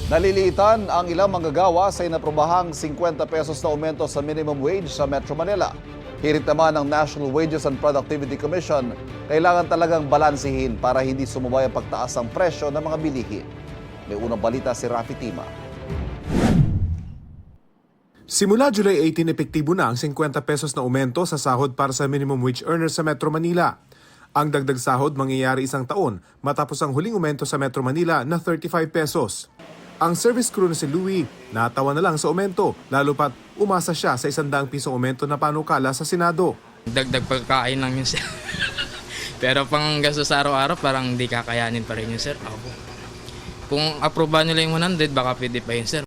Naliliitan ang ilang manggagawa sa inaprobahang 50 pesos na aumento sa minimum wage sa Metro Manila. Hirit naman ng National Wages and Productivity Commission, kailangan talagang balansihin para hindi sumubay ang pagtaas ng presyo ng mga bilihin. May unang balita si Rafi Tima. Simula July 18, epektibo na ang 50 pesos na aumento sa sahod para sa minimum wage earners sa Metro Manila. Ang dagdag sahod mangyayari isang taon matapos ang huling aumento sa Metro Manila na 35 pesos. Ang service crew na si Louie, natawa na lang sa aumento, lalo pat umasa siya sa 100 pisong aumento na panukala sa Senado. Dagdag pagkain lang yun, sir. Pero pang gastos sa araw-araw, parang hindi kakayanin pa rin yun, sir. Kung aprobahan nila yung 100, baka pwede pa yun, sir.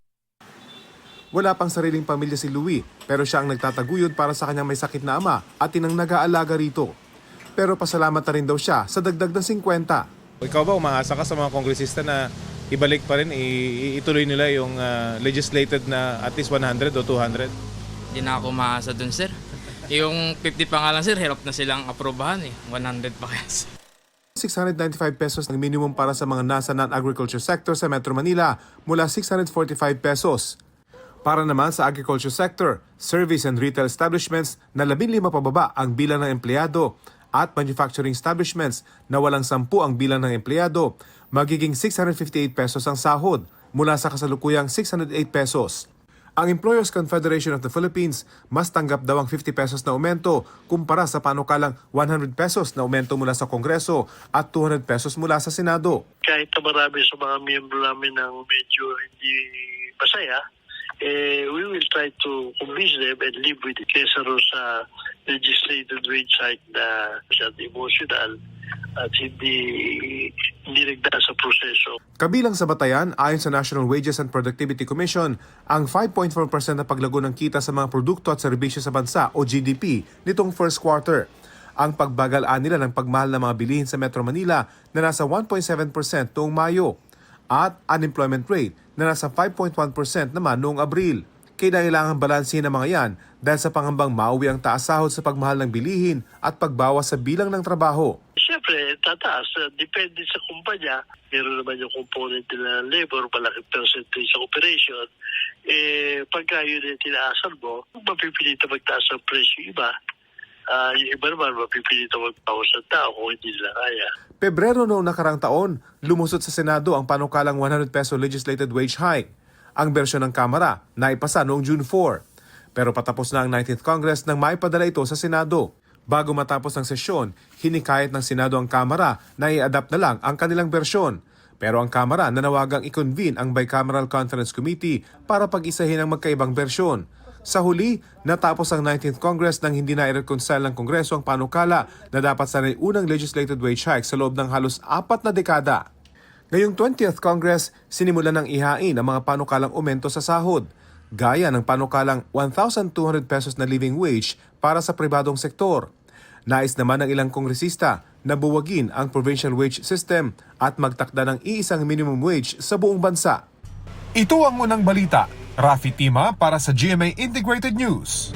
Wala pang sariling pamilya si Louie, pero siya ang nagtataguyod para sa kanyang may sakit na ama at inang nag-aalaga rito. Pero pasalamat na rin daw siya sa dagdag ng 50. Ikaw ba umaasa ka sa mga kongresista na ibalik pa rin, ituloy nila yung legislated na at least 100 o 200? Hindi na ako maasa dun, sir. Yung 50 pa nga lang, sir, hirap na silang aprobahan eh. 100 pa kaya, sir. 695 pesos ng minimum para sa mga nasa non-agriculture sector sa Metro Manila mula 645 pesos. Para naman sa agriculture sector, service and retail establishments na 15 pababa ang bilang ng empleyado at manufacturing establishments na walang 10 ang bilang ng empleyado, magiging 658 pesos ang sahod mula sa kasalukuyang 608 pesos. Ang Employers Confederation of the Philippines mas tanggap daw ang 50 pesos na aumento kumpara sa panukalang 100 pesos na aumento mula sa Kongreso at 200 pesos mula sa Senado. Kahit na marami sa mga miyembro namin ng medyo hindi masaya, we will try to convince them and live with it. Kesa ro sa legislated wage hike na masyadong emotional at hindi nagdaan sa proseso. Kabilang sa batayan, ayon sa National Wages and Productivity Commission, ang 5.4% na paglago ng kita sa mga produkto at serbisyo sa bansa o GDP nitong first quarter. Ang pagbagal nila ng pagmahal ng mga bilihin sa Metro Manila na nasa 1.7% noong Mayo at unemployment rate na nasa 5.1% naman noong Abril. Kailangan balansin ang mga yan dahil sa pangambang mauwi ang taas sahod sa pagmahal ng bilihin at pagbawas sa bilang ng trabaho. Siyempre, tataas. Depende sa kumpanya. Meron naman yung component nila ng labor, malaking percentage sa operation. Pagka yun yung tinaasan mo, mapipilita magtaas ang presyo iba. Yung iba naman, mapipilita magbawas ng tao kung hindi nila kaya. Pebrero noong nakarang taon, lumusot sa Senado ang panukalang 100 peso legislated wage hike. Ang bersyon ng Kamara naipasa noong June 4. Pero patapos na ang 19th Congress nang maipadala ito sa Senado. Bago matapos ang sesyon, hinikayat ng Senado ang Kamara na i-adapt na lang ang kanilang bersyon. Pero ang Kamara nanawagang i-convene ang Bicameral Conference Committee para pag-isahin ang magkaibang bersyon. Sa huli, natapos ang 19th Congress nang hindi na i-reconcile ng Kongreso ang panukala na dapat sanay unang legislated wage hike sa loob ng halos 4 na dekada. Ngayong 20th Congress, sinimulan ng ihain ang mga panukalang aumento sa sahod, gaya ng panukalang 1,200 pesos na living wage para sa pribadong sektor. Nais naman ng ilang kongresista na buwagin ang provincial wage system at magtakda ng iisang minimum wage sa buong bansa. Ito ang unang balita. Rafi Tima para sa GMA Integrated News.